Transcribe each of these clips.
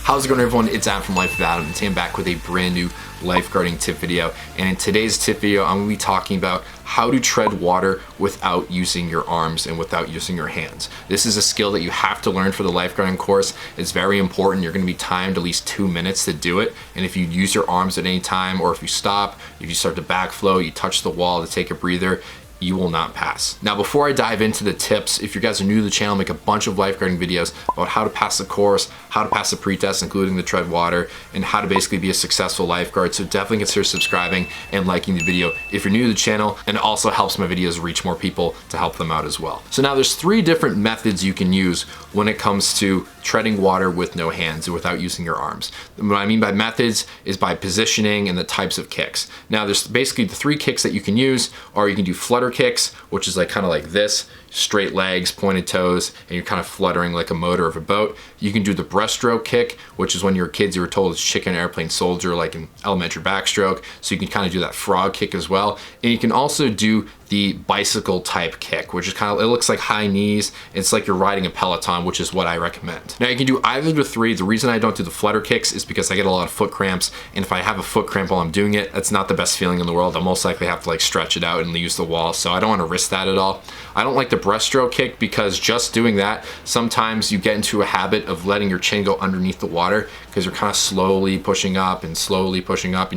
How's it going, everyone? It's Adam from Lifeguard, and today I'm back with a brand new lifeguarding tip video. And in today's tip video, I'm going to be talking about how to tread water without using your arms and without using your hands. This is a skill that you have to learn for the lifeguarding course. It's very important. You're going to be timed at least 2 minutes to do it. And if you use your arms at any time, or if you stop, if you start to backflow, you touch the wall to take a breather, you will not pass. Now, before I dive into the tips, if you guys are new to the channel, I make a bunch of lifeguarding videos about how to pass the course, how to pass the pretest, including the tread water, and how to basically be a successful lifeguard. So definitely consider subscribing and liking the video if you're new to the channel, and it also helps my videos reach more people to help them out as well. So now there's 3 different methods you can use when it comes to treading water with no hands or without using your arms. What I mean by methods is by positioning and the types of kicks. Now there's basically the 3 kicks that you can use, or you can do flutter kicks, which is like kind of like this, straight legs, pointed toes, and you're kind of fluttering like a motor of a boat. You can do the breaststroke kick, which is when you were kids, you were told it's chicken, airplane, soldier, like an elementary backstroke. So you can kind of do that frog kick as well. And you can also do the bicycle type kick, which is kind of, it looks like high knees. It's like you're riding a Peloton, which is what I recommend. Now you can do either of the 3. The reason I don't do the flutter kicks is because I get a lot of foot cramps. And if I have a foot cramp while I'm doing it, that's not the best feeling in the world. I'll most likely have to like stretch it out and use the wall. So I don't want to risk that at all. I don't like the breaststroke kick because just doing that, sometimes you get into a habit of letting your chin go underneath the water because you're kind of slowly pushing up and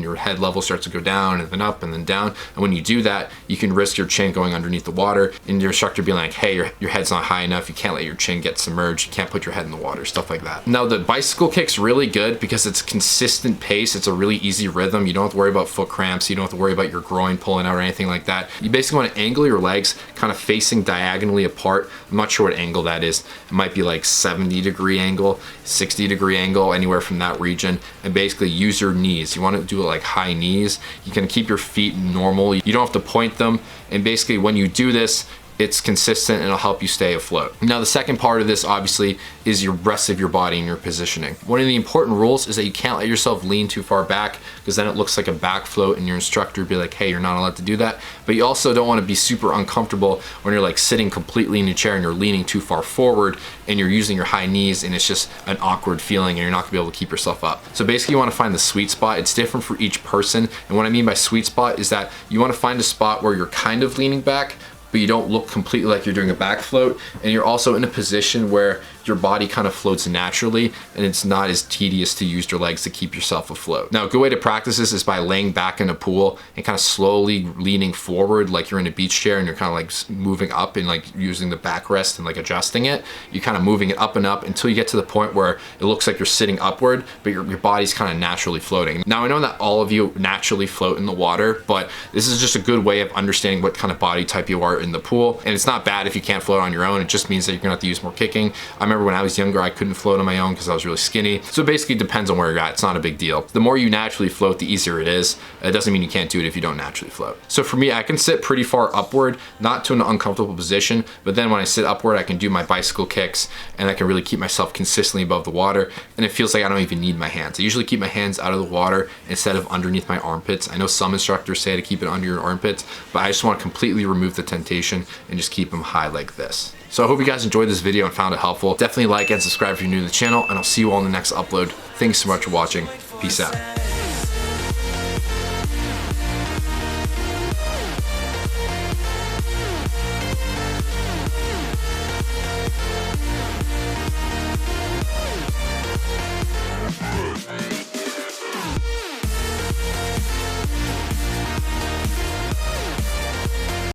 your head level starts to go down and then up and then down. And when you do that, you can risk your chin going underneath the water and your instructor being like, hey, your head's not high enough. You can't let your chin get submerged. You can't put your head in the water, stuff like that. Now the bicycle kick's really good because it's consistent pace. It's a really easy rhythm. You don't have to worry about foot cramps. You don't have to worry about your groin pulling out or anything like that. You basically want to angle your legs kind of facing diagonally apart. I'm not sure what angle that is. It might be like 70-degree angle, 60-degree angle, anywhere from that region, and basically use your knees. You want to do it like high knees. You can keep your feet normal. You don't have to point them, and basically when you do this, it's consistent and it'll help you stay afloat. Now the second part of this obviously is your rest of your body and your positioning. One of the important rules is that you can't let yourself lean too far back because then it looks like a back float and your instructor will be like, hey, you're not allowed to do that. But you also don't want to be super uncomfortable when you're like sitting completely in your chair and you're leaning too far forward and you're using your high knees and it's just an awkward feeling and you're not gonna be able to keep yourself up. So basically you want to find the sweet spot. It's different for each person. And what I mean by sweet spot is that you want to find a spot where you're kind of leaning back, but you don't look completely like you're doing a back float, and you're also in a position where your body kind of floats naturally and it's not as tedious to use your legs to keep yourself afloat. Now a good way to practice this is by laying back in a pool and kind of slowly leaning forward like you're in a beach chair and you're kind of like moving up and like using the backrest and like adjusting it. You're kind of moving it up and up until you get to the point where it looks like you're sitting upward, but your body's kind of naturally floating. Now I know that all of you naturally float in the water, but this is just a good way of understanding what kind of body type you are in the pool. And it's not bad if you can't float on your own. It just means that you're gonna have to use more kicking. I remember when I was younger, I couldn't float on my own because I was really skinny. So basically it depends on where you're at. It's not a big deal. The more you naturally float, the easier it is. It doesn't mean you can't do it if you don't naturally float. So for me, I can sit pretty far upward, not to an uncomfortable position, but then when I sit upward, I can do my bicycle kicks and I can really keep myself consistently above the water. And it feels like I don't even need my hands. I usually keep my hands out of the water instead of underneath my armpits. I know some instructors say to keep it under your armpits, but I just want to completely remove the temptation and just keep them high like this. So I hope you guys enjoyed this video and found it helpful. Definitely like and subscribe if you're new to the channel, and I'll see you all in the next upload. Thanks so much for watching. Peace out.